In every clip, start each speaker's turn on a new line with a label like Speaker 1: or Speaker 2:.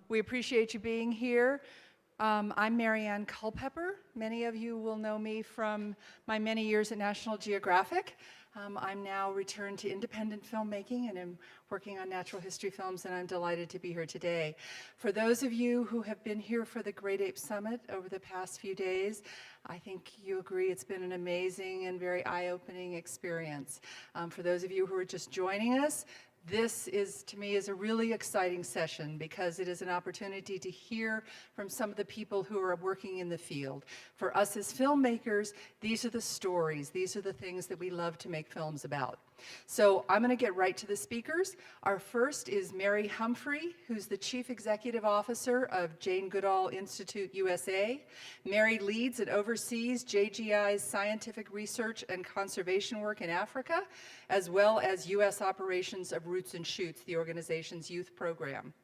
Speaker 1: We appreciate you being here. I'm Maryanne Culpepper. Many of you will know me from my many years at National Geographic. I'm now returned to independent filmmaking and am working on natural history films, and I'm delighted to be here today. For those of you who have been here for the Great Apes Summit over the past few days, I think you agree it's been an amazing and very eye-opening experience. For those of you who are just joining us, this is, to me, is a really exciting session because it is an opportunity to hear from some of the people who are working in the field. For us as filmmakers, these are the stories, these are the things that we love to make films about. So I'm going to get right to the speakers. Our first is Mary Humphrey, who's the Chief Executive Officer of Jane Goodall Institute USA. Mary leads and oversees JGI's scientific research and conservation work in Africa, as well as U.S. operations of Roots and Shoots, the organization's youth program.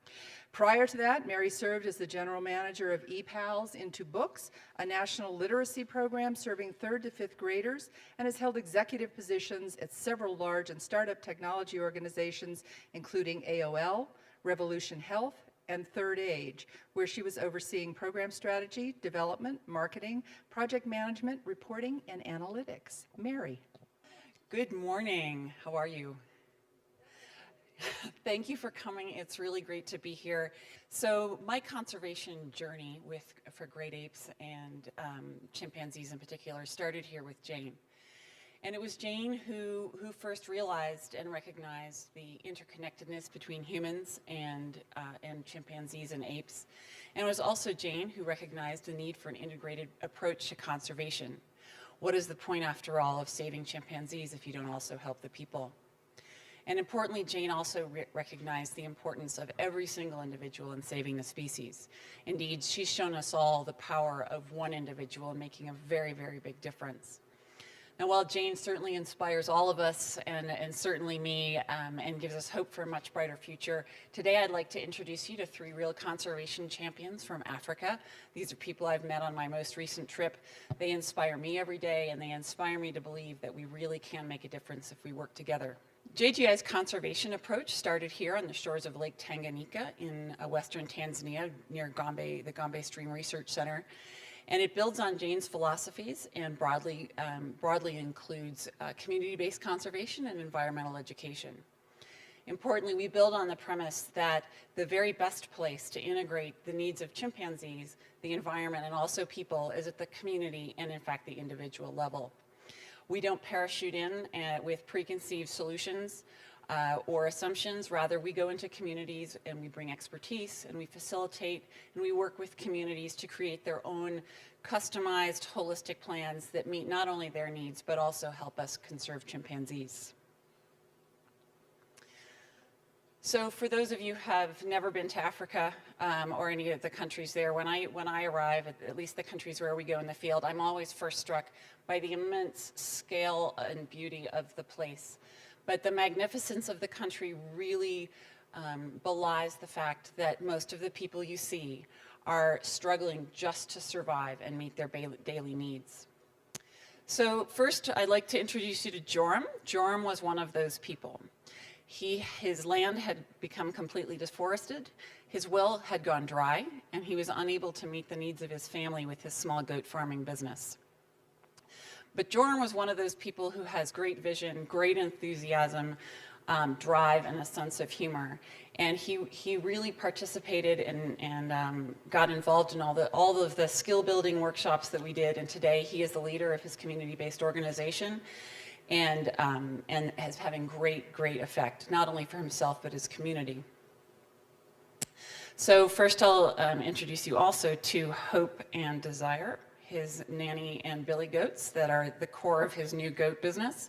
Speaker 1: Prior to that, Mary served as the general manager of ePals Into Books, a national literacy program serving 3rd to 5th graders, and has held executive positions at several large and startup technology organizations, including AOL, Revolution Health, and Third Age, where she was overseeing program strategy, development, marketing, project management, reporting, and analytics. Mary.
Speaker 2: Good morning. How are you? Thank you for coming. It's really great to be here. So my conservation journey for great apes and chimpanzees in particular started here with Jane. And it was Jane who first realized and recognized the interconnectedness between humans and chimpanzees and apes. And it was also Jane who recognized the need for an integrated approach to conservation. What is the point, after all, of saving chimpanzees if you don't also help the people? And importantly, Jane also recognized the importance of every single individual in saving the species. Indeed, she's shown us all the power of one individual in making a very, very big difference. Now, while Jane certainly inspires all of us, and certainly me, and gives us hope for a much brighter future, today I'd like to introduce you to 3 real conservation champions from Africa. These are people I've met on my most recent trip. They inspire me every day, and they inspire me to believe that we really can make a difference if we work together. JGI's conservation approach started here on the shores of Lake Tanganyika in western Tanzania near Gombe, the Gombe Stream Research Center. And it builds on Jane's philosophies and broadly includes community-based conservation and environmental education. Importantly, we build on the premise that the very best place to integrate the needs of chimpanzees, the environment, and also people is at the community and, in fact, the individual level. We don't parachute in with preconceived solutions or assumptions. Rather, we go into communities and we bring expertise and we facilitate and we work with communities to create their own customized, holistic plans that meet not only their needs, but also help us conserve chimpanzees. So for those of you who have never been to Africa or any of the countries there, when I arrive, at least the countries where we go in the field, I'm always first struck by the immense scale and beauty of the place. But the magnificence of the country really belies the fact that most of the people you see are struggling just to survive and meet their daily needs. So first, I'd like to introduce you to Joram. Joram was one of those people. His land had become completely deforested, his well had gone dry, and he was unable to meet the needs of his family with his small goat farming business. But Joram was one of those people who has great vision, great enthusiasm, drive, and a sense of humor. And he really participated and got involved in all of the skill building workshops that we did. And today he is the leader of his community-based organization and is having great effect, not only for himself, but his community. So first I'll introduce you also to Hope and Desire, his nanny and billy goats that are the core of his new goat business.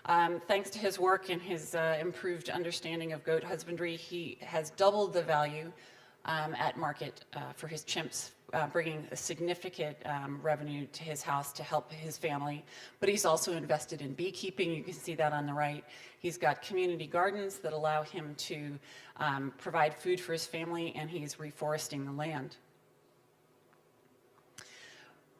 Speaker 2: Thanks to his work and his improved understanding of goat husbandry, he has doubled the value at market for his chimps, bringing a significant revenue to his house to help his family. But he's also invested in beekeeping. You can see that on the right. He's got community gardens that allow him to provide food for his family, and he's reforesting the land.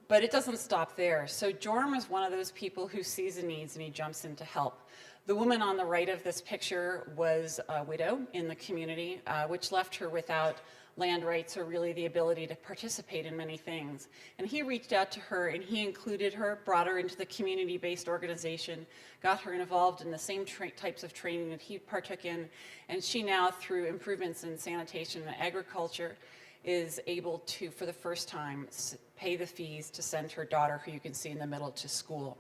Speaker 2: But it doesn't stop there. So Joram is one of those people who sees the needs and he jumps in to help. The woman on the right of this picture was a widow in the community, which left her without land rights or really the ability to participate in many things. And he reached out to her and he included her, brought her into the community-based organization, got her involved in the same types of training that he partook in, and she now, through improvements in sanitation and agriculture, is able to, for the first time, pay the fees to send her daughter, who you can see in the middle, to school.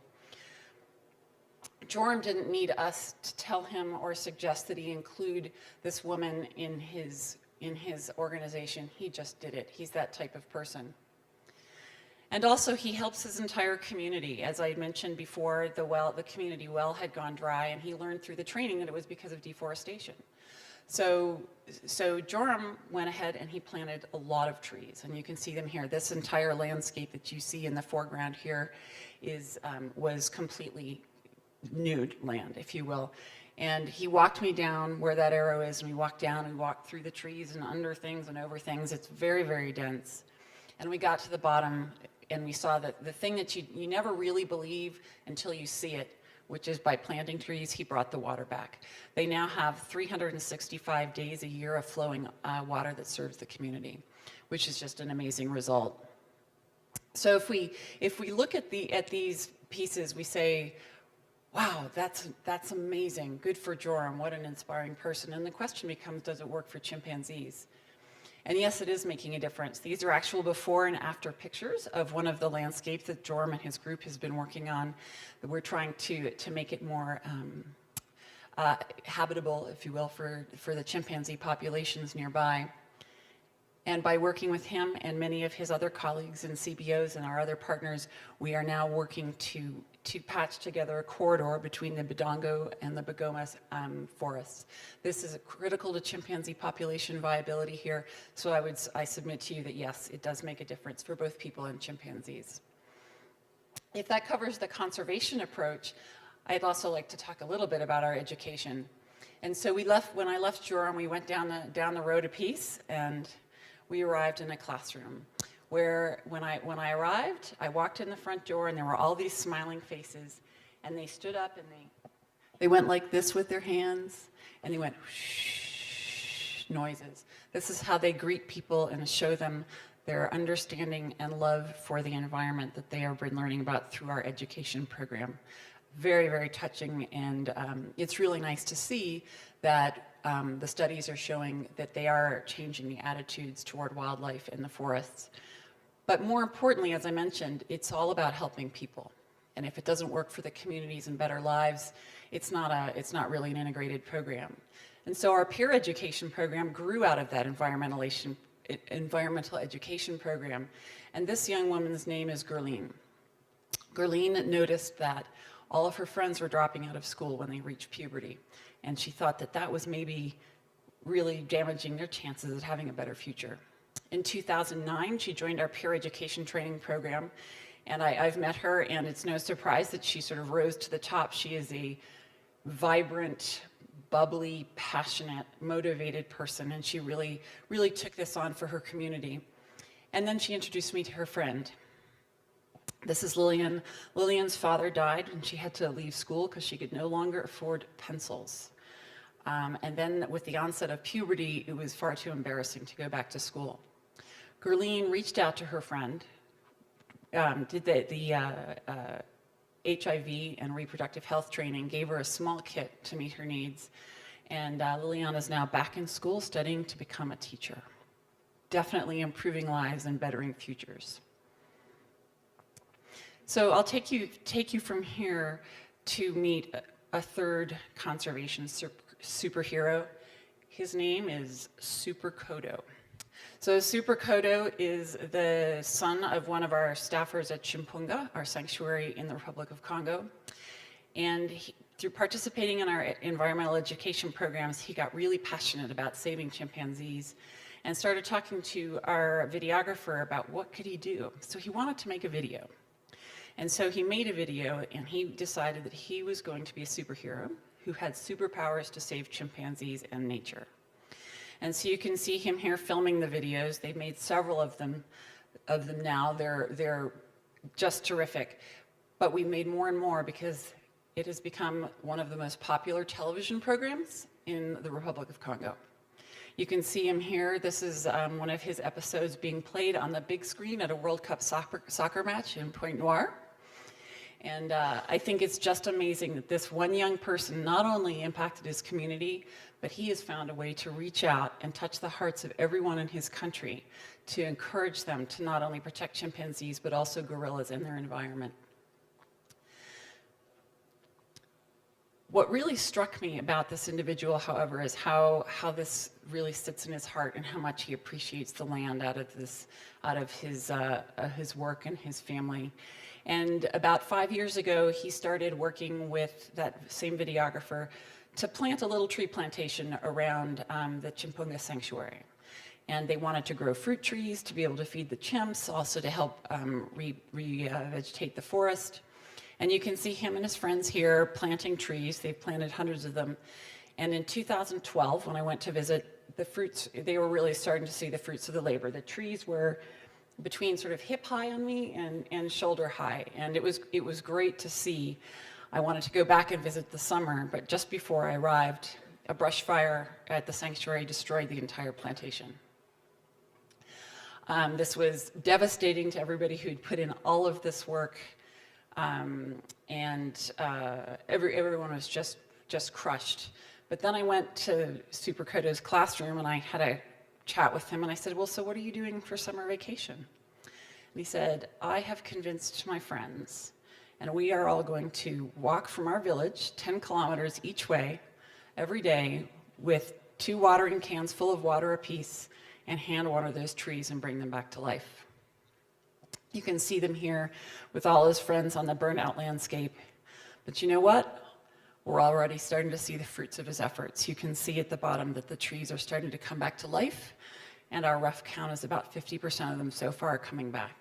Speaker 2: Joram didn't need us to tell him or suggest that he include this woman in his organization. He just did it. He's that type of person. And also he helps his entire community. As I mentioned before, the community well had gone dry, and he learned through the training that it was because of deforestation. So Joram went ahead and he planted a lot of trees, and you can see them here. This entire landscape that you see in the foreground here was completely nude land, if you will. And he walked me down where that arrow is, and we walked down and we walked through the trees and under things and over things. It's very, very dense. And we got to the bottom and we saw that the thing that you never really believe until you see it, which is by planting trees, he brought the water back. They now have 365 days a year of flowing water that serves the community, which is just an amazing result. So if we look at these pieces, we say, wow, that's amazing. Good for Joram. What an inspiring person. And the question becomes, does it work for chimpanzees? And yes, it is making a difference. These are actual before and after pictures of one of the landscapes that Joram and his group has been working on. That we're trying to make it more habitable, if you will, for the chimpanzee populations nearby. And by working with him and many of his other colleagues and CBOs and our other partners, we are now working to patch together a corridor between the Badongo and the Bogoma forests. This is critical to chimpanzee population viability here, so I submit to you that yes, it does make a difference for both people and chimpanzees. If that covers the conservation approach, I'd also like to talk a little bit about our education. And so when I left Joram, we went down the road a piece, and we arrived in a classroom where when I arrived, I walked in the front door and there were all these smiling faces, and they stood up and they went like this with their hands, and they went whoosh noises. This is how they greet people and show them their understanding and love for the environment that they have been learning about through our education program. Very, very touching, and it's really nice to see that the studies are showing that they are changing the attitudes toward wildlife in the forests. But more importantly, as I mentioned, it's all about helping people. And if it doesn't work for the communities and better lives, it's not really an integrated program. And so our peer education program grew out of that environmental education program. And this young woman's name is Gurleen. Gurleen noticed that all of her friends were dropping out of school when they reached puberty. And she thought that that was maybe really damaging their chances of having a better future. In 2009, she joined our peer education training program, and I've met her, and it's no surprise that she sort of rose to the top. She is a vibrant, bubbly, passionate, motivated person, and she really, really took this on for her community. And then she introduced me to her friend. This is Lillian. Lillian's father died, and she had to leave school because she could no longer afford pencils. And then with the onset of puberty, it was far too embarrassing to go back to school. Gurleen reached out to her friend, did the HIV and reproductive health training, gave her a small kit to meet her needs, and Lillian is now back in school studying to become a teacher. Definitely improving lives and bettering futures. So I'll take you from here to meet a third conservation superhero. His name is Super Kodo. So Super Kodo is the son of one of our staffers at Chimpunga, our sanctuary in the Republic of Congo. And through participating in our environmental education programs, he got really passionate about saving chimpanzees and started talking to our videographer about what could he do. So he wanted to make a video. And so he made a video, and he decided that he was going to be a superhero who had superpowers to save chimpanzees and nature. And so you can see him here filming the videos. They've made several of them now. They're just terrific. But we made more and more because it has become one of the most popular television programs in the Republic of Congo. You can see him here. This is one of his episodes being played on the big screen at a World Cup soccer match in Pointe Noire. And I think it's just amazing that this one young person not only impacted his community, but he has found a way to reach out and touch the hearts of everyone in his country to encourage them to not only protect chimpanzees, but also gorillas and their environment. What really struck me about this individual, however, is how this really sits in his heart and how much he appreciates the land out of his work and his family. And about 5 years ago, he started working with that same videographer to plant a little tree plantation around the Chimpunga Sanctuary. And they wanted to grow fruit trees to be able to feed the chimps, also to help revegetate the forest. And you can see him and his friends here planting trees. They've planted hundreds of them. And in 2012, when I went to visit, the fruits, they were really starting to see the fruits of the labor. The trees were between sort of hip high on me and shoulder high. And it was great to see. I wanted to go back and visit the summer, but just before I arrived, a brush fire at the sanctuary destroyed the entire plantation. This was devastating to everybody who'd put in all of this work. Everyone was just crushed. But then I went to Super Koto's classroom and I had a chat with him and I said, well, so what are you doing for summer vacation? And he said, I have convinced my friends and we are all going to walk from our village 10 kilometers each way every day with 2 watering cans full of water apiece and hand water those trees and bring them back to life. You can see them here with all his friends on the burnt-out landscape. But you know what? We're already starting to see the fruits of his efforts. You can see at the bottom that the trees are starting to come back to life, and our rough count is about 50% of them so far coming back.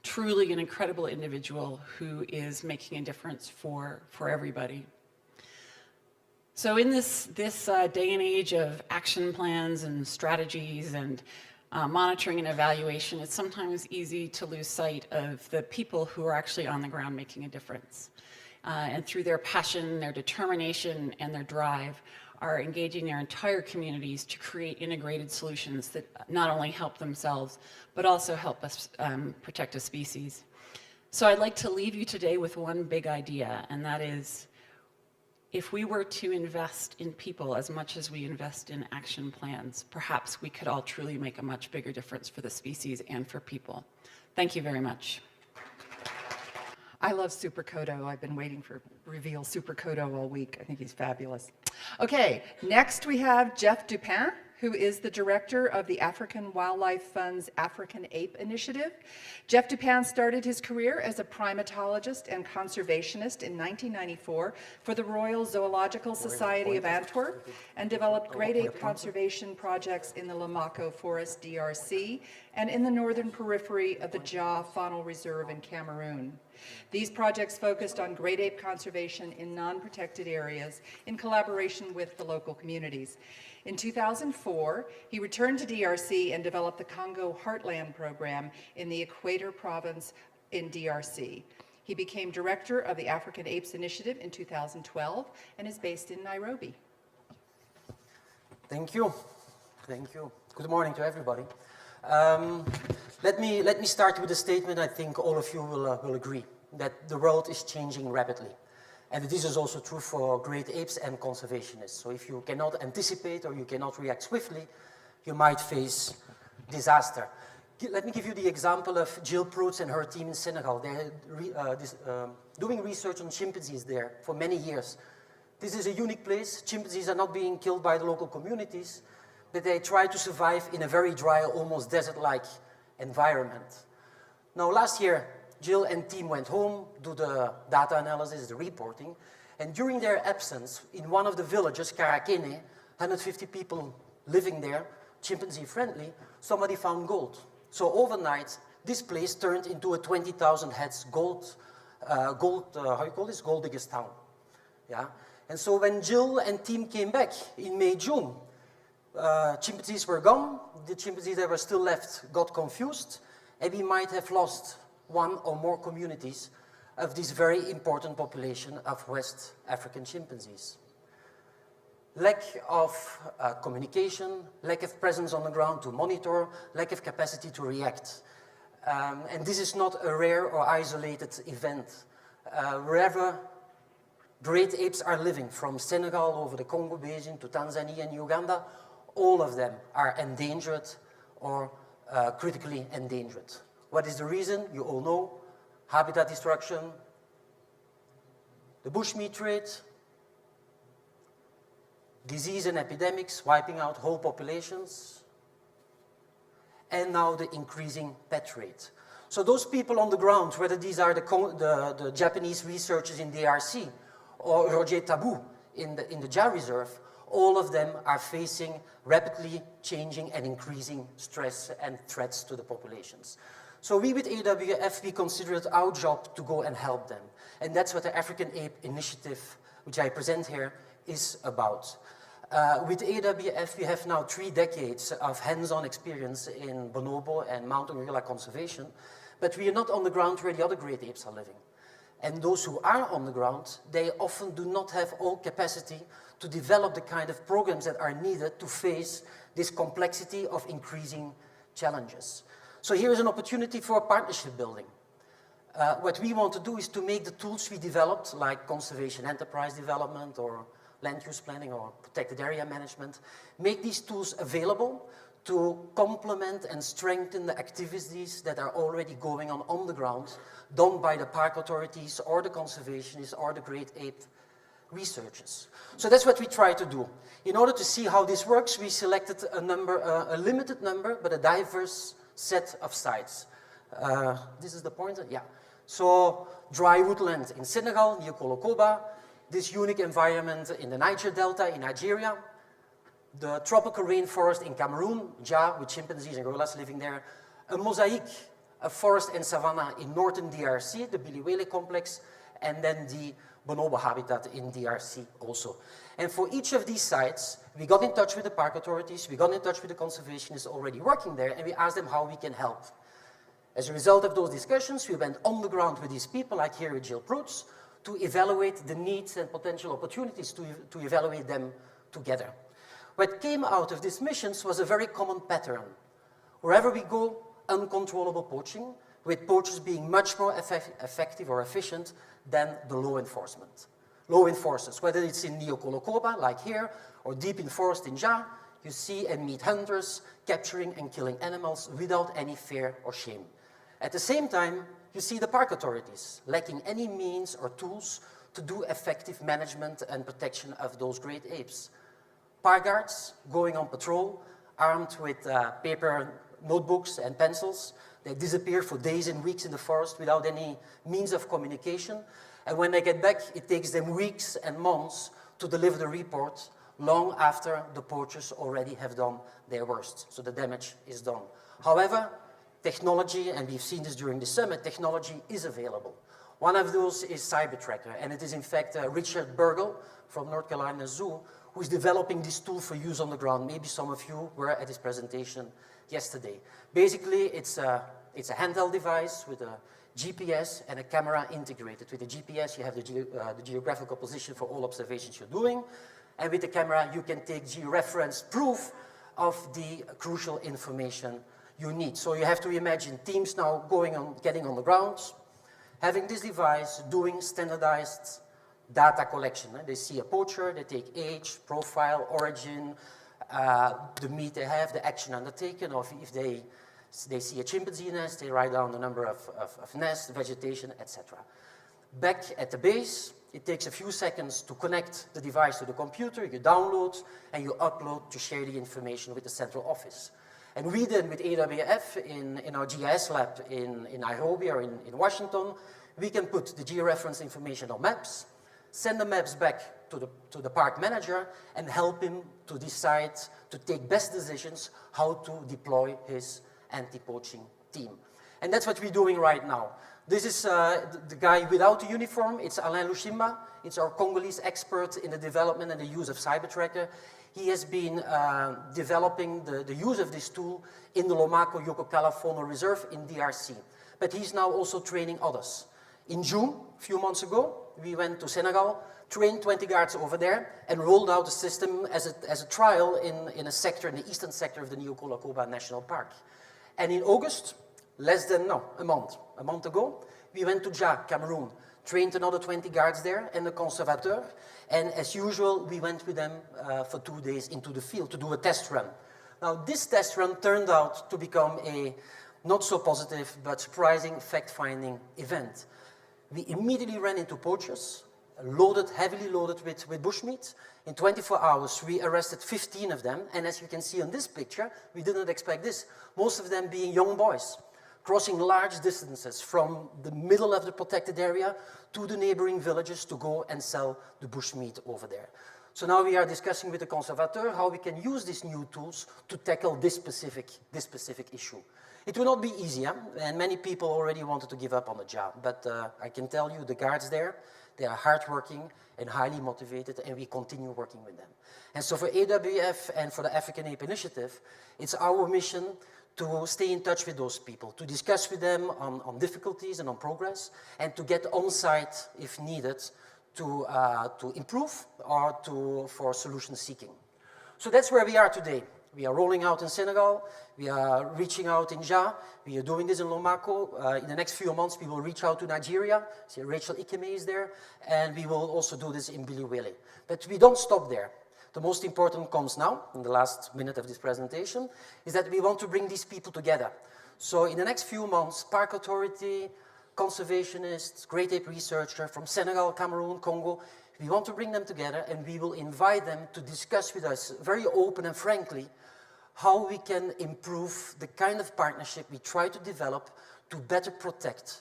Speaker 2: Truly an incredible individual who is making a difference for everybody. So in this day and age of action plans and strategies and monitoring and evaluation, it's sometimes easy to lose sight of the people who are actually on the ground making a difference. And through their passion, their determination, and their drive, are engaging their entire communities to create integrated solutions that not only help themselves, but also help us protect a species. So I'd like to leave you today with one big idea, and that is, if we were to invest in people as much as we invest in action plans, perhaps we could all truly make a much bigger difference for the species and for people. Thank you very much.
Speaker 1: I love Super Koto. I've been waiting for reveal Super Koto all week. I think he's fabulous. Okay, next we have Jeff Dupain, who is the director of the African Wildlife Fund's African Ape Initiative. Jeff Dupain started his career as a primatologist and conservationist in 1994 for the Royal Zoological Society of Antwerp and developed great ape conservation projects in the Lamako Forest, DRC, and in the northern periphery of the Dja Faunal Reserve in Cameroon. These projects focused on great ape conservation in non-protected areas in collaboration with the local communities. In 2004, he returned to DRC and developed the Congo Heartland program in the Equator province in DRC. He became director of the African Apes Initiative in 2012 and is based in Nairobi.
Speaker 3: Thank you. Thank you. Good morning to everybody. Let me start with a statement I think all of you will agree, that the world is changing rapidly. And this is also true for great apes and conservationists. So if you cannot anticipate or you cannot react swiftly, you might face disaster. Let me give you the example of Jill Proulx and her team in Senegal. They're doing research on chimpanzees there for many years. This is a unique place. Chimpanzees are not being killed by the local communities, but they try to survive in a very dry, almost desert-like environment. Now, last year, Jill and team went home, do the data analysis, the reporting, and during their absence, in one of the villages, Karakene, 150 people living there, chimpanzee-friendly, somebody found gold. So overnight, this place turned into a 20,000 heads gold diggers town. Yeah? And so when Jill and team came back in May, June, chimpanzees were gone, the chimpanzees that were still left got confused, and we might have lost one or more communities of this very important population of West African chimpanzees. Lack of communication, lack of presence on the ground to monitor, lack of capacity to react. And this is not a rare or isolated event. Wherever great apes are living, from Senegal over the Congo Basin to Tanzania and Uganda, all of them are endangered or critically endangered. What is the reason? You all know. Habitat destruction, the bushmeat trade, disease and epidemics wiping out whole populations, and now the increasing pet rate. So those people on the ground, whether these are the Japanese researchers in DRC or Roger Tabou in the Ja Reserve, all of them are facing rapidly changing and increasing stress and threats to the populations. So we with AWF, we consider it our job to go and help them. And that's what the African Ape Initiative, which I present here, is about. With AWF, we have now 3 decades of hands-on experience in bonobo and mountain gorilla conservation, but we are not on the ground where the other great apes are living. And those who are on the ground, they often do not have all capacity to develop the kind of programs that are needed to face this complexity of increasing challenges. So here is an opportunity for partnership building. What we want to do is to make the tools we developed, like conservation enterprise development or land use planning or protected area management, make these tools available to complement and strengthen the activities that are already going on the ground, done by the park authorities or the conservationists or the great ape researchers. So that's what we try to do. In order to see how this works, we selected a limited number, but a diverse set of sites. This is the pointer, yeah. So dry woodland in Senegal, near Kolokoba, this unique environment in the Niger Delta in Nigeria, the tropical rainforest in Cameroon, Ja, with chimpanzees and gorillas living there, a mosaic of forest and savanna in northern DRC, the Biliwele complex, and then the bonobo habitat in DRC also. And for each of these sites, we got in touch with the park authorities, we got in touch with the conservationists already working there, and we asked them how we can help. As a result of those discussions, we went on the ground with these people, like here with Jill Proutz, to evaluate the needs and potential opportunities to evaluate them together. What came out of these missions was a very common pattern. Wherever we go, uncontrollable poaching, with poachers being much more effective or efficient than the law enforcement. Law enforcers, whether it's in Neo-Kolokoba, like here, or deep in forest in Ja, you see and meet hunters capturing and killing animals without any fear or shame. At the same time, you see the park authorities lacking any means or tools to do effective management and protection of those great apes. Park guards going on patrol, armed with paper notebooks and pencils. They disappear for days and weeks in the forest without any means of communication. And when they get back, it takes them weeks and months to deliver the report, long after the poachers already have done their worst. So the damage is done. However, technology, and we've seen this during the summit, technology is available. One of those is CyberTracker, and it is in fact Richard Burgle from North Carolina Zoo who is developing this tool for use on the ground. Maybe some of you were at his presentation yesterday. Basically, it's a handheld device with a GPS and a camera integrated. With the GPS, you have the geographical position for all observations you're doing, and with the camera, you can take georeference proof of the crucial information you need. So you have to imagine teams now getting on the ground, having this device, doing standardized data collection. They see a poacher, they take age, profile, origin, the meat they have, the action undertaken, or if they see a chimpanzee nest, they write down the number of nests, vegetation, etc. Back at the base, it takes a few seconds to connect the device to the computer, you download, and you upload to share the information with the central office. And we then, with AWF, in our GIS lab in Nairobi or in Washington, we can put the georeference information on maps, send the maps back to the park manager, and help him to decide, to take best decisions how to deploy his anti-poaching team. And that's what we're doing right now. This is the guy without the uniform. It's Alain Lushimba. It's our Congolese expert in the development and the use of CyberTracker. He has been developing the use of this tool in the Lomako Yokokala Fauna Reserve in DRC. But he's now also training others. In June, a few months ago, we went to Senegal, trained 20 guards over there, and rolled out the system as a trial in a sector, in the eastern sector of the Niokolo-Koba National Park. And in August, a month ago, we went to Ja, Cameroon, trained another 20 guards there and a conservateur. And as usual, we went with them for 2 days into the field to do a test run. Now, this test run turned out to become a not so positive but surprising fact-finding event. We immediately ran into poachers, heavily loaded with bushmeat. In 24 hours, we arrested 15 of them. And as you can see on this picture, we didn't expect this. Most of them being young boys, crossing large distances from the middle of the protected area to the neighboring villages to go and sell the bushmeat over there. So now we are discussing with the conservateur how we can use these new tools to tackle this specific issue. It will not be easy, and many people already wanted to give up on the job, but I can tell you the guards there, they are hardworking and highly motivated, and we continue working with them. And so for AWF and for the African Ape Initiative, it's our mission to stay in touch with those people, to discuss with them on difficulties and on progress, and to get on site if needed to improve or for solution seeking. So that's where we are today. We are rolling out in Senegal, we are reaching out in Ja, we are doing this in Lomako. In the next few months, we will reach out to Nigeria. See, Rachel Ikeme is there, and we will also do this in Biliwele. But we don't stop there. The most important comes now, in the last minute of this presentation, is that we want to bring these people together. So in the next few months, Park Authority, conservationists, great ape researcher from Senegal, Cameroon, Congo, we want to bring them together and we will invite them to discuss with us very open and frankly how we can improve the kind of partnership we try to develop to better protect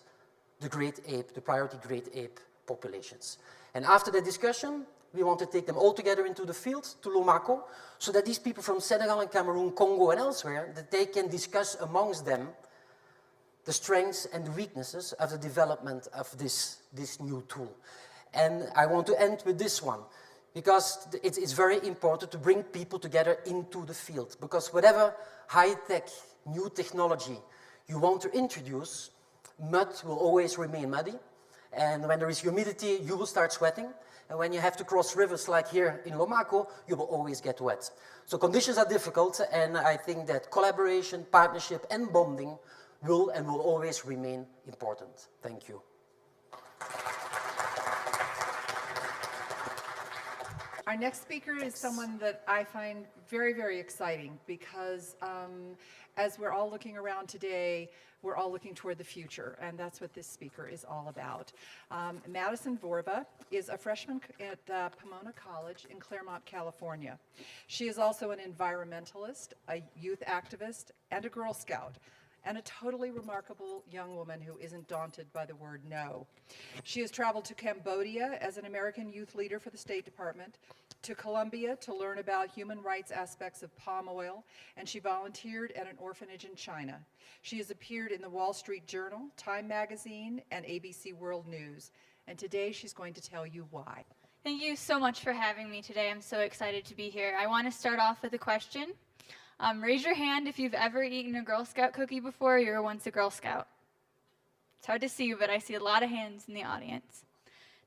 Speaker 3: the great ape, the priority great ape populations. And after the discussion, we want to take them all together into the field, to Lomako, so that these people from Senegal and Cameroon, Congo and elsewhere, that they can discuss amongst them the strengths and the weaknesses of the development of this new tool. And I want to end with this one, because it's very important to bring people together into the field, because whatever high-tech, new technology you want to introduce, mud will always remain muddy, and when there is humidity, you will start sweating, and when you have to cross rivers like here in Lomako, you will always get wet. So conditions are difficult, and I think that collaboration, partnership, and bonding will and will always remain important. Thank you.
Speaker 1: Our next speaker is someone that I find very, very exciting because as we're all looking around today, we're all looking toward the future, and that's what this speaker is all about. Madison Vorva is a freshman at Pomona College in Claremont, California. She is also an environmentalist, a youth activist, and a Girl Scout, and a totally remarkable young woman who isn't daunted by the word no. She has traveled to Cambodia as an American youth leader for the State Department, to Colombia to learn about human rights aspects of palm oil, and she volunteered at an orphanage in China. She has appeared in the Wall Street Journal, Time Magazine, and ABC World News, and today she's going to tell you why.
Speaker 4: Thank you so much for having me today. I'm so excited to be here. I want to start off with a question. Raise your hand if you've ever eaten a Girl Scout cookie before or you were once a Girl Scout. It's hard to see, but I see a lot of hands in the audience.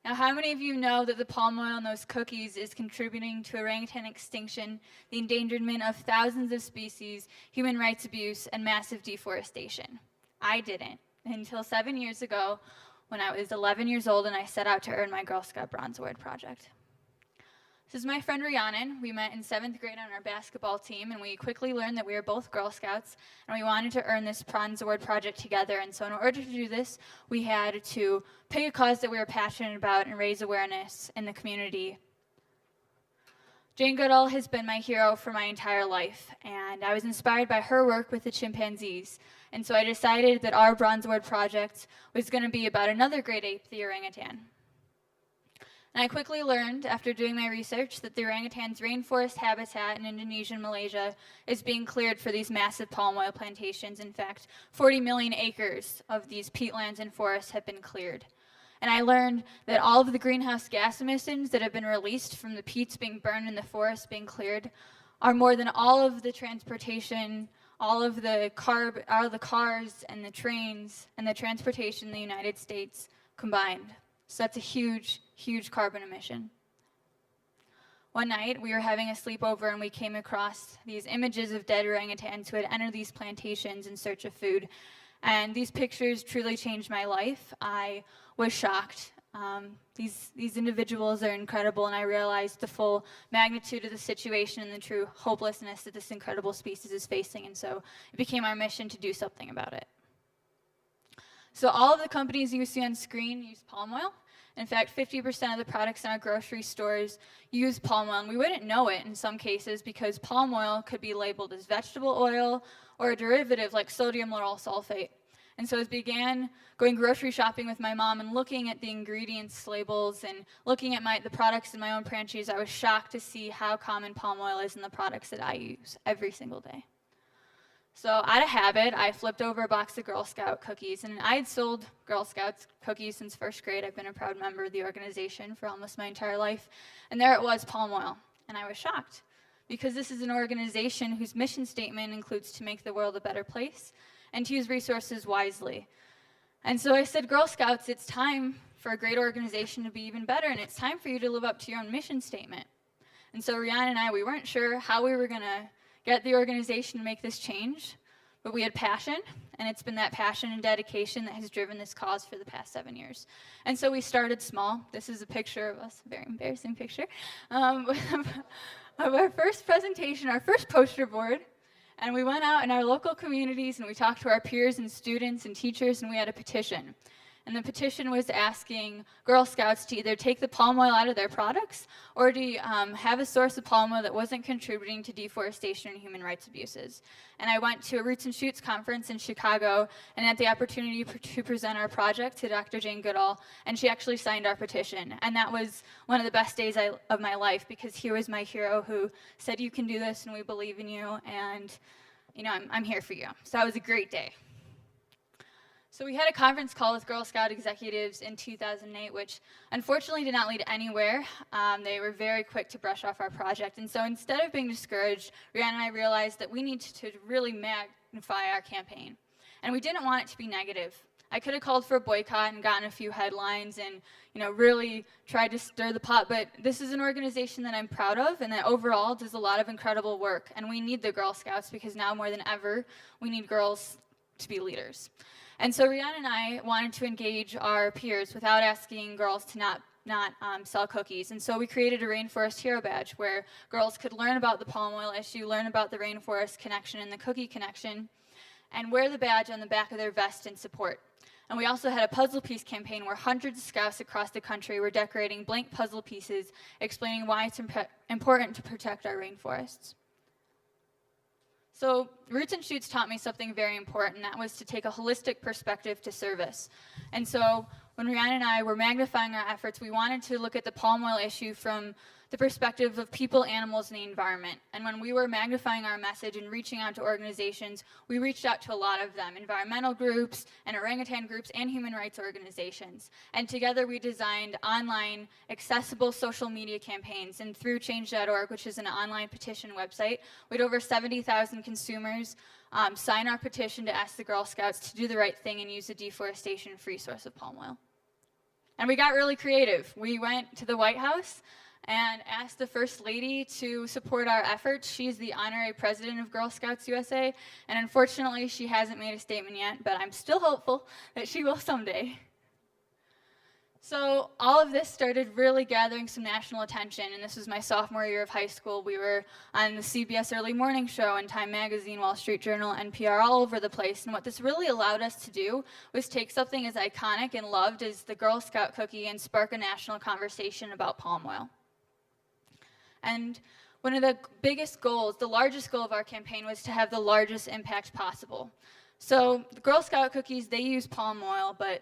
Speaker 4: Now, how many of you know that the palm oil in those cookies is contributing to orangutan extinction, the endangerment of thousands of species, human rights abuse, and massive deforestation? I didn't until 7 years ago when I was 11 years old and I set out to earn my Girl Scout Bronze Award project. This is my friend Maryanne. We met in 7th grade on our basketball team, and we quickly learned that we were both Girl Scouts, and we wanted to earn this Bronze Award project together. And so in order to do this, we had to pick a cause that we were passionate about and raise awareness in the community. Jane Goodall has been my hero for my entire life, and I was inspired by her work with the chimpanzees. And so I decided that our Bronze Award project was going to be about another great ape, the orangutan. And I quickly learned, after doing my research, that the orangutan's rainforest habitat in Indonesia and Malaysia is being cleared for these massive palm oil plantations. In fact, 40 million acres of these peatlands and forests have been cleared. And I learned that all of the greenhouse gas emissions that have been released from the peats being burned and the forests being cleared are more than all of the transportation, all of the cars and the trains and the transportation in the United States combined. So that's a huge, huge carbon emission. One night, we were having a sleepover and we came across these images of dead orangutans who had entered these plantations in search of food. And these pictures truly changed my life. I was shocked. These individuals are incredible, and I realized the full magnitude of the situation and the true hopelessness that this incredible species is facing, and so it became our mission to do something about it. So all of the companies you see on screen use palm oil. In fact, 50% of the products in our grocery stores use palm oil, and we wouldn't know it in some cases because palm oil could be labeled as vegetable oil or a derivative like sodium lauryl sulfate. And so I began going grocery shopping with my mom and looking at the ingredients labels and looking at the products in my own pantries. I was shocked to see how common palm oil is in the products that I use every single day. So out of habit, I flipped over a box of Girl Scout cookies, and I had sold Girl Scouts cookies since first grade. I've been a proud member of the organization for almost my entire life, and there it was, palm oil, and I was shocked because this is an organization whose mission statement includes to make the world a better place and to use resources wisely. And so I said, Girl Scouts, it's time for a great organization to be even better, and it's time for you to live up to your own mission statement. And so Maryanne and I, we weren't sure how we were going to get the organization to make this change, but we had passion, and it's been that passion and dedication that has driven this cause for the past 7 years. And so we started small. This is a picture of us, a very embarrassing picture, of our first presentation, our first poster board. And we went out in our local communities and we talked to our peers and students and teachers, and we had a petition. And the petition was asking Girl Scouts to either take the palm oil out of their products or to have a source of palm oil that wasn't contributing to deforestation and human rights abuses. And I went to a Roots and Shoots conference in Chicago and had the opportunity to present our project to Dr. Jane Goodall, and she actually signed our petition. And that was one of the best days of my life, because here was my hero who said, you can do this and we believe in you, and you know, I'm here for you. So that was a great day. So we had a conference call with Girl Scout executives in 2008, which unfortunately did not lead anywhere. They were very quick to brush off our project. And so instead of being discouraged, Maryanne and I realized that we needed to really magnify our campaign. And we didn't want it to be negative. I could have called for a boycott and gotten a few headlines and, you know, really tried to stir the pot, but this is an organization that I'm proud of and that overall does a lot of incredible work. And we need the Girl Scouts because now more than ever, we need girls to be leaders. And so Maryanne and I wanted to engage our peers without asking girls to not sell cookies. And so we created a Rainforest Hero Badge where girls could learn about the palm oil issue, learn about the rainforest connection and the cookie connection, and wear the badge on the back of their vest in support. And we also had a puzzle piece campaign where hundreds of scouts across the country were decorating blank puzzle pieces, explaining why it's important to protect our rainforests. So Roots and Shoots taught me something very important, and that was to take a holistic perspective to service. And so when Maryanne and I were magnifying our efforts, we wanted to look at the palm oil issue from the perspective of people, animals, and the environment. And when we were magnifying our message and reaching out to organizations, we reached out to a lot of them, environmental groups and orangutan groups and human rights organizations. And together we designed online accessible social media campaigns. And through change.org, which is an online petition website, we had over 70,000 consumers sign our petition to ask the Girl Scouts to do the right thing and use a deforestation-free source of palm oil. And we got really creative. We went to the White House and asked the First Lady to support our efforts. She's the honorary president of Girl Scouts USA, and unfortunately she hasn't made a statement yet, but I'm still hopeful that she will someday. So all of this started really gathering some national attention, and this was my sophomore year of high school. We were on the CBS Early Morning Show and Time Magazine, Wall Street Journal, NPR, all over the place. And what this really allowed us to do was take something as iconic and loved as the Girl Scout cookie and spark a national conversation about palm oil. And one of the biggest goals, the largest goal of our campaign, was to have the largest impact possible. So the Girl Scout cookies, they use palm oil, but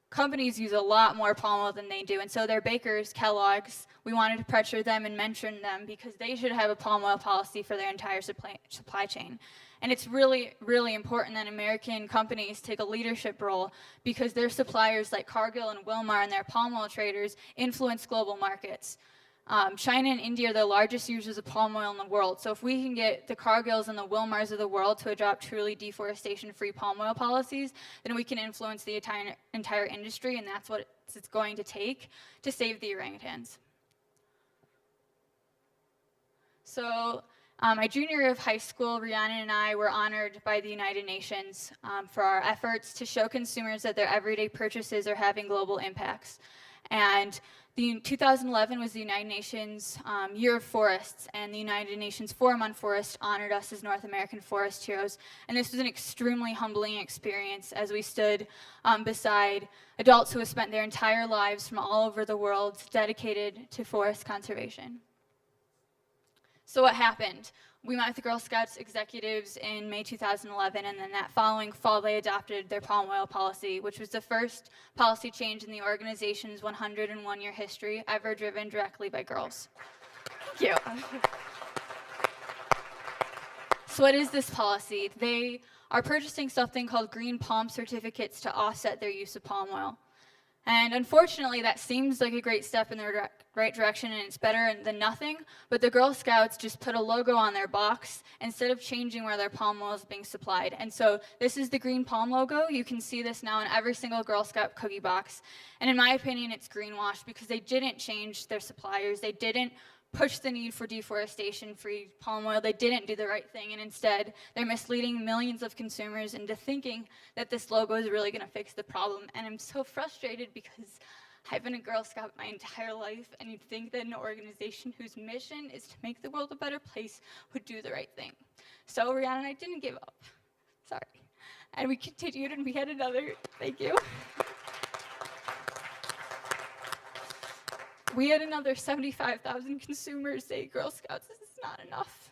Speaker 4: companies use a lot more palm oil than they do. And so their bakers, Kellogg's, we wanted to pressure them and mention them because they should have a palm oil policy for their entire supply chain. And it's really, really important that American companies take a leadership role because their suppliers like Cargill and Wilmar and their palm oil traders influence global markets. China and India are the largest users of palm oil in the world. So if we can get the Cargills and the Wilmars of the world to adopt truly deforestation-free palm oil policies, then we can influence the entire industry, and that's what it's going to take to save the orangutans. So my junior year of high school, Maryanne and I were honored by the United Nations for our efforts to show consumers that their everyday purchases are having global impacts. And 2011 was the United Nations Year of Forests, and the United Nations Forum on Forest honored us as North American Forest Heroes. And this was an extremely humbling experience as we stood beside adults who have spent their entire lives from all over the world dedicated to forest conservation. So what happened? We met with the Girl Scouts executives in May 2011, and then that following fall they adopted their palm oil policy, which was the first policy change in the organization's 101-year history ever driven directly by girls. Thank you. So what is this policy? They are purchasing something called green palm certificates to offset their use of palm oil. And unfortunately, that seems like a great step in the right direction, and it's better than nothing, but the Girl Scouts just put a logo on their box instead of changing where their palm oil is being supplied. And so this is the green palm logo. You can see this now in every single Girl Scout cookie box. And in my opinion, it's greenwashed because they didn't change their suppliers. They didn't push the need for deforestation-free palm oil. They didn't do the right thing, and instead they're misleading millions of consumers into thinking that this logo is really going to fix the problem. And I'm so frustrated because I've been a Girl Scout my entire life, and you'd think that an organization whose mission is to make the world a better place would do the right thing. So Maryanne and I didn't give up. Sorry. And we continued, and we had another, thank you. We had another 75,000 consumers say, Girl Scouts, this is not enough.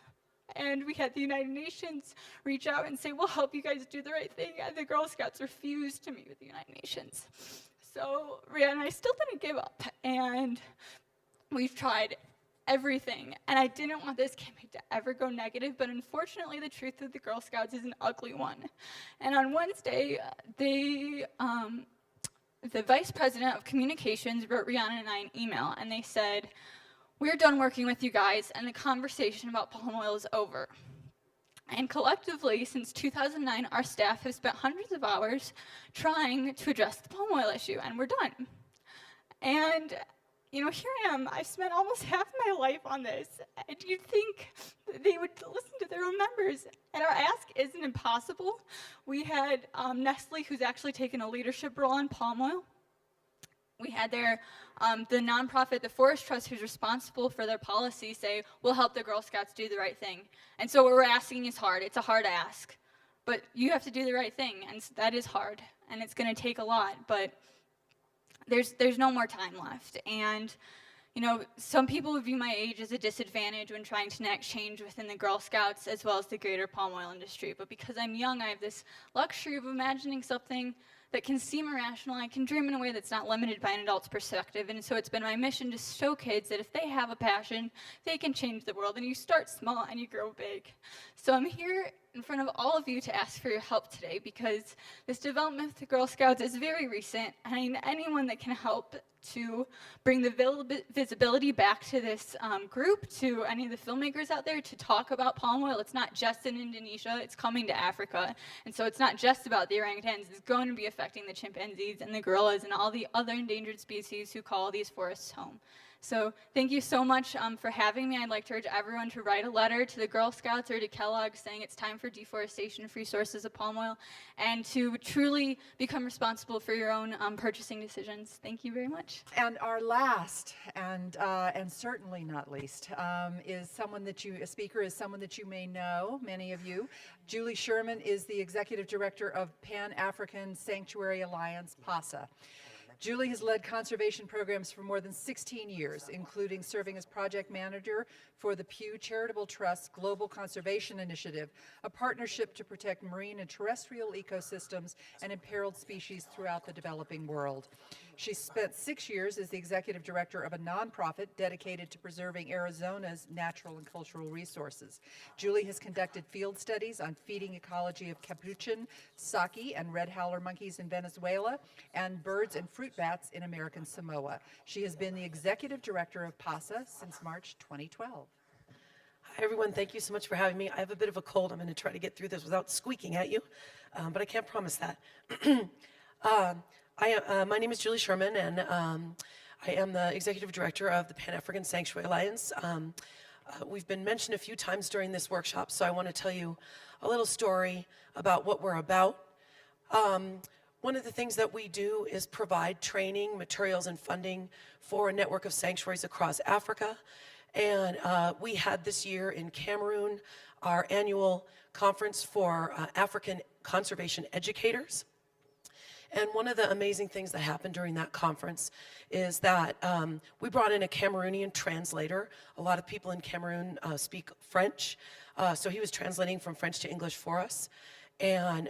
Speaker 4: And we had the United Nations reach out and say, we'll help you guys do the right thing. And the Girl Scouts refused to meet with the United Nations. So Maryanne and I still didn't give up. And we've tried everything. And I didn't want this campaign to ever go negative, but unfortunately the truth of the Girl Scouts is an ugly one. And on Wednesday, the vice president of communications wrote Maryanne and I an email, and they said, we're done working with you guys, and the conversation about palm oil is over. And collectively, since 2009, our staff have spent hundreds of hours trying to address the palm oil issue, and we're done. And, you know, here I am. I've spent almost half my life on this, and you'd think they would listen to their own members. And our ask isn't impossible. We had Nestle, who's actually taken a leadership role on palm oil. We had the nonprofit, the Forest Trust, who's responsible for their policy, say, we'll help the Girl Scouts do the right thing. And so what we're asking is hard. It's a hard ask. But you have to do the right thing, and that is hard. And it's going to take a lot, but there's no more time left. And you know, some people view my age as a disadvantage when trying to enact change within the Girl Scouts as well as the greater palm oil industry. But because I'm young, I have this luxury of imagining something that can seem irrational. I can dream in a way that's not limited by an adult's perspective. And so it's been my mission to show kids that if they have a passion, they can change the world. And you start small and you grow big. So I'm here in front of all of you to ask for your help today, because this development with the Girl Scouts is very recent. And I need anyone that can help to bring the visibility back to this group, to any of the filmmakers out there, to talk about palm oil. It's not just in Indonesia, it's coming to Africa. And so it's not just about the orangutans, it's going to be affecting the chimpanzees and the gorillas and all the other endangered species who call these forests home. So thank you so much for having me. I'd like to urge everyone to write a letter to the Girl Scouts or to Kellogg saying it's time for deforestation-free sources of palm oil, and to truly become responsible for your own purchasing decisions. Thank you very much.
Speaker 1: And our last, and certainly not least, is a speaker is someone that you may know, many of you. Julie Sherman is the Executive Director of Pan-African Sanctuary Alliance, PASA. Julie has led conservation programs for more than 16 years, including serving as project manager for the Pew Charitable Trust's Global Conservation Initiative, a partnership to protect marine and terrestrial ecosystems and imperiled species throughout the developing world. She spent 6 years as the executive director of a nonprofit dedicated to preserving Arizona's natural and cultural resources. Julie has conducted field studies on feeding ecology of capuchin, saki, and red howler monkeys in Venezuela, and birds and fruit bats in American Samoa. She has been the executive director of PASA since March 2012.
Speaker 5: Hi, everyone. Thank you so much for having me. I have a bit of a cold. I'm going to try to get through this without squeaking at you, but I can't promise that. My name is Julie Sherman, and I am the executive director of the Pan-African Sanctuary Alliance. We've been mentioned a few times during this workshop, so I want to tell you a little story about what we're about. One of the things that we do is provide training, materials, and funding for a network of sanctuaries across Africa. And we had this year in Cameroon our annual conference for African conservation educators. And one of the amazing things that happened during that conference is that we brought in a Cameroonian translator. A lot of people in Cameroon speak French, so he was translating from French to English for us. And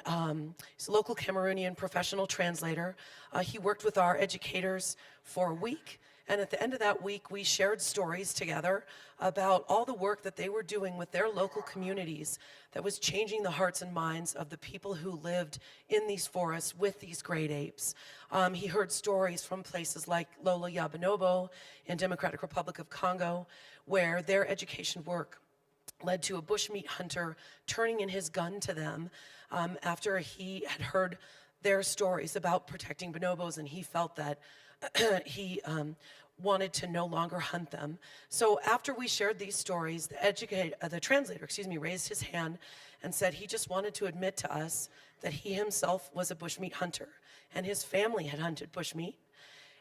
Speaker 5: he's a local Cameroonian professional translator. He worked with our educators for a week. And at the end of that week, we shared stories together about all the work that they were doing with their local communities that was changing the hearts and minds of the people who lived in these forests with these great apes. He heard stories from places like Lola ya Bonobo in Democratic Republic of Congo, where their education work led to a bushmeat hunter turning in his gun to them after he had heard their stories about protecting bonobos, and he felt that he wanted to no longer hunt them. So after we shared these stories, the translator, raised his hand and said he just wanted to admit to us that he himself was a bushmeat hunter and his family had hunted bushmeat.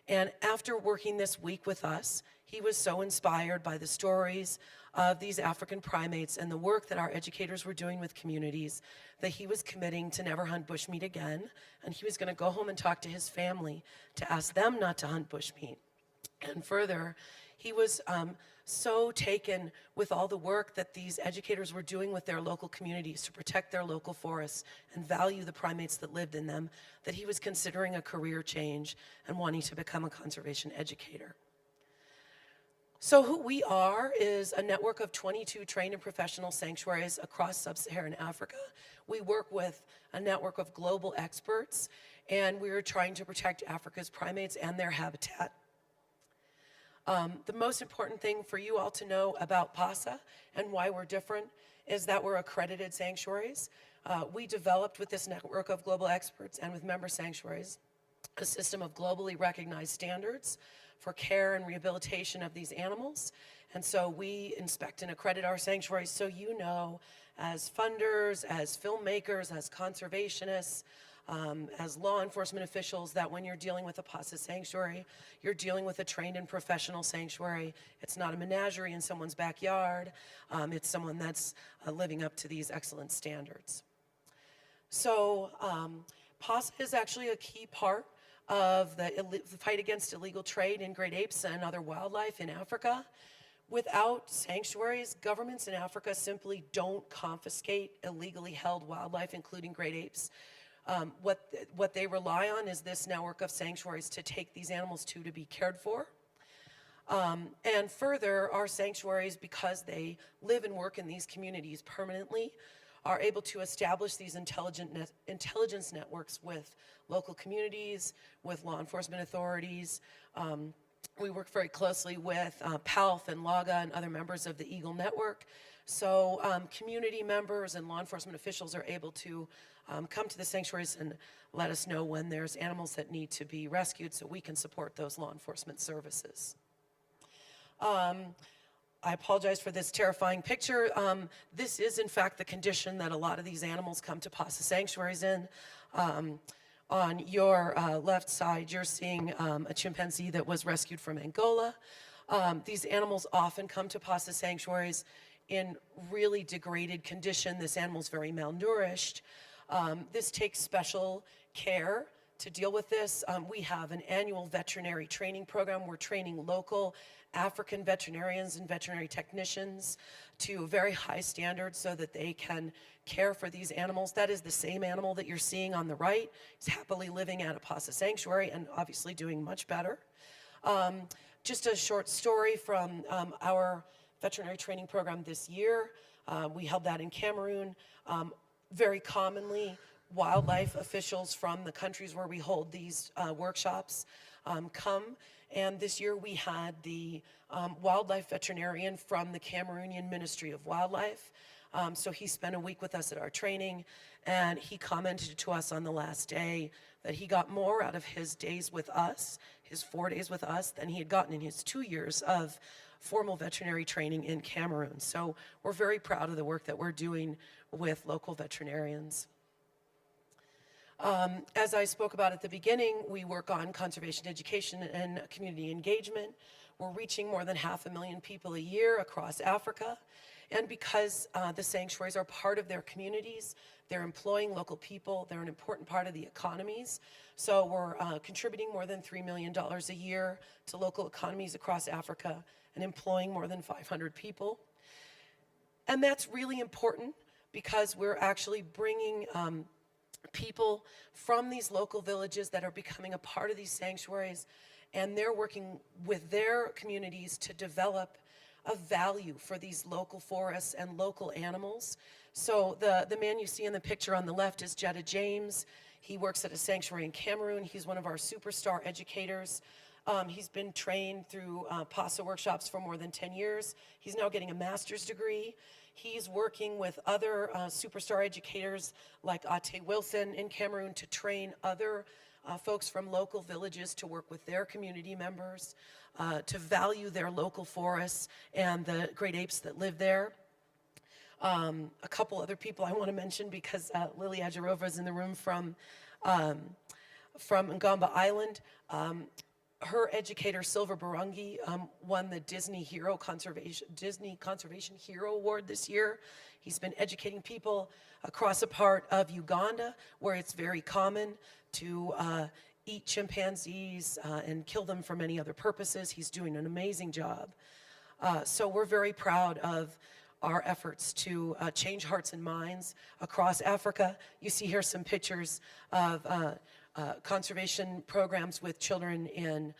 Speaker 5: And after working this week with us, he was so inspired by the stories of these African primates and the work that our educators were doing with communities that he was committing to never hunt bushmeat again. And he was going to go home and talk to his family to ask them not to hunt bushmeat. And further, he was so taken with all the work that these educators were doing with their local communities to protect their local forests and value the primates that lived in them, that he was considering a career change and wanting to become a conservation educator. So who we are is a network of 22 trained and professional sanctuaries across sub-Saharan Africa. We work with a network of global experts, and we are trying to protect Africa's primates and their habitat. The most important thing for you all to know about PASA and why we're different is that we're accredited sanctuaries. We developed with this network of global experts and with member sanctuaries a system of globally recognized standards for care and rehabilitation of these animals. And so we inspect and accredit our sanctuaries so you know, as funders, as filmmakers, as conservationists, as law enforcement officials, that when you're dealing with a PASA sanctuary, you're dealing with a trained and professional sanctuary. It's not a menagerie in someone's backyard. It's someone that's living up to these excellent standards. So PASA is actually a key part of the fight against illegal trade in great apes and other wildlife in Africa. Without sanctuaries, governments in Africa simply don't confiscate illegally held wildlife, including great apes. What they rely on is this network of sanctuaries to take these animals to be cared for. And further, our sanctuaries, because they live and work in these communities permanently, are able to establish these intelligence networks with local communities, with law enforcement authorities. We work very closely with PALF and LAGA and other members of the Eagle Network. So community members and law enforcement officials are able to come to the sanctuaries and let us know when there's animals that need to be rescued so we can support those law enforcement services. I apologize for this terrifying picture. This is, in fact, the condition that a lot of these animals come to PASA sanctuaries in. On your left side, you're seeing a chimpanzee that was rescued from Angola. These animals often come to PASA sanctuaries in really degraded condition. This animal's very malnourished. This takes special care to deal with this. We have an annual veterinary training program. We're training local African veterinarians and veterinary technicians to very high standards so that they can care for these animals. That is the same animal that you're seeing on the right. He's happily living at a Pasa Sanctuary and obviously doing much better. Just a short story from our veterinary training program this year. We held that in Cameroon. Very commonly, wildlife officials from the countries where we hold these workshops come. And this year we had the wildlife veterinarian from the Cameroonian Ministry of Wildlife. So he spent a week with us at our training, and he commented to us on the last day that he got more out of his days with us, his 4 days with us, than he had gotten in his 2 years of formal veterinary training in Cameroon. So we're very proud of the work that we're doing with local veterinarians. As I spoke about at the beginning, we work on conservation education and community engagement. We're reaching more than 500,000 people a year across Africa. And because the sanctuaries are part of their communities, they're employing local people, they're an important part of the economies. So we're contributing more than $3 million a year to local economies across Africa and employing more than 500 people. And that's really important because we're actually bringing people from these local villages that are becoming a part of these sanctuaries, and they're working with their communities to develop a value for these local forests and local animals. So the man you see in the picture on the left is Jetta James. He works at a sanctuary in Cameroon. He's one of our superstar educators. He's been trained through PASA workshops for more than 10 years. He's now getting a master's degree. He's working with other superstar educators like Ate Wilson in Cameroon to train other folks from local villages to work with their community members, to value their local forests and the great apes that live there. A couple other people I want to mention because Lily Ajarova is in the room from Ngamba Island. Her educator, Silver Barungi, won the Disney Conservation Hero Award this year. He's been educating people across a part of Uganda where it's very common to eat chimpanzees and kill them for many other purposes. He's doing an amazing job. So we're very proud of our efforts to change hearts and minds across Africa. You see here some pictures of conservation programs with children in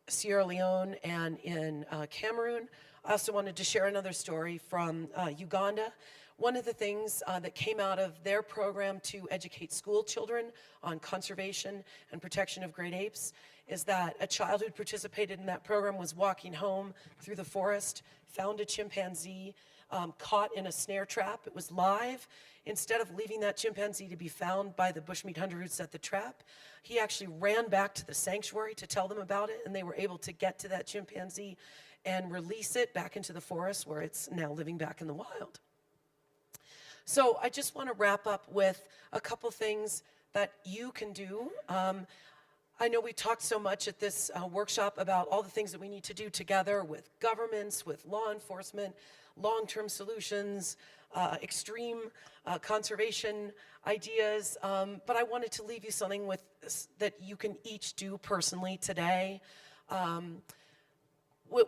Speaker 5: Sierra Leone and in Cameroon. I also wanted to share another story from Uganda. One of the things that came out of their program to educate school children on conservation and protection of great apes is that a child who participated in that program was walking home through the forest, found a chimpanzee caught in a snare trap. It was live. Instead of leaving that chimpanzee to be found by the bushmeat hunter who set the trap, he actually ran back to the sanctuary to tell them about it, and they were able to get to that chimpanzee and release it back into the forest where it's now living back in the wild. So I just want to wrap up with a couple things that you can do. I know we talked so much at this workshop about all the things that we need to do together with governments, with law enforcement, long-term solutions, extreme conservation ideas, but I wanted to leave you something with that you can each do personally today.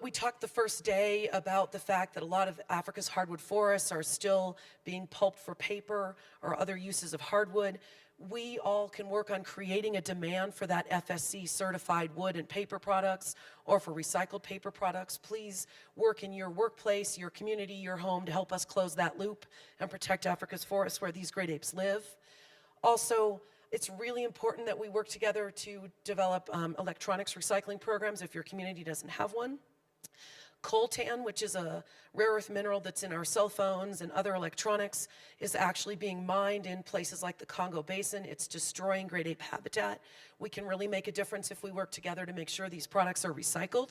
Speaker 5: We talked the first day about the fact that a lot of Africa's hardwood forests are still being pulped for paper or other uses of hardwood. We all can work on creating a demand for that FSC certified wood and paper products or for recycled paper products. Please work in your workplace, your community, your home to help us close that loop and protect Africa's forests where these great apes live. Also, it's really important that we work together to develop electronics recycling programs if your community doesn't have one. Coltan, which is a rare earth mineral that's in our cell phones and other electronics, is actually being mined in places like the Congo Basin. It's destroying great ape habitat. We can really make a difference if we work together to make sure these products are recycled.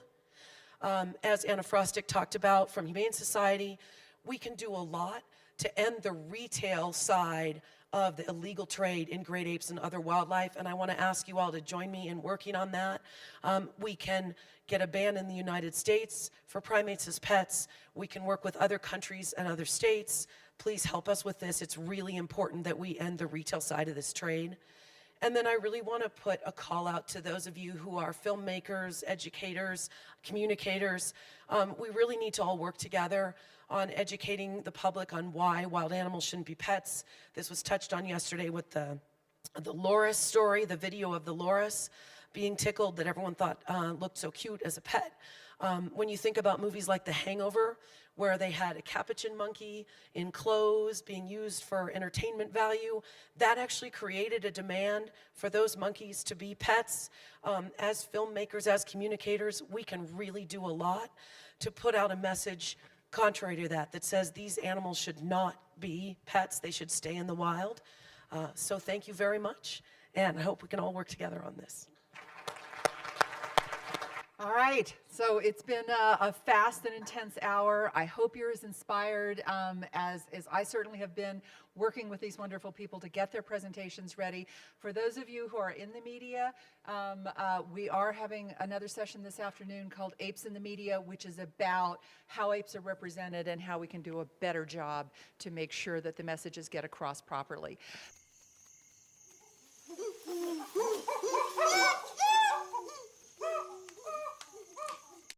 Speaker 5: As Anna Frostic talked about from Humane Society, we can do a lot to end the retail side of the illegal trade in great apes and other wildlife, and I want to ask you all to join me in working on that. We can get a ban in the United States for primates as pets. We can work with other countries and other states. Please help us with this. It's really important that we end the retail side of this trade. And then I really want to put a call out to those of you who are filmmakers, educators, communicators. We really need to all work together on educating the public on why wild animals shouldn't be pets. This was touched on yesterday with the loris story, the video of the loris being tickled that everyone thought looked so cute as a pet. When you think about movies like The Hangover, where they had a capuchin monkey in clothes being used for entertainment value, that actually created a demand for those monkeys to be pets. As filmmakers, as communicators, we can really do a lot to put out a message contrary to that, that says these animals should not be pets, they should stay in the wild. So thank you very much, and I hope we can all work together on this.
Speaker 1: All right, so it's been a fast and intense hour. I hope you're as inspired as I certainly have been working with these wonderful people to get their presentations ready. For those of you who are in the media, we are having another session this afternoon called Apes in the Media, which is about how apes are represented and how we can do a better job to make sure that the messages get across properly.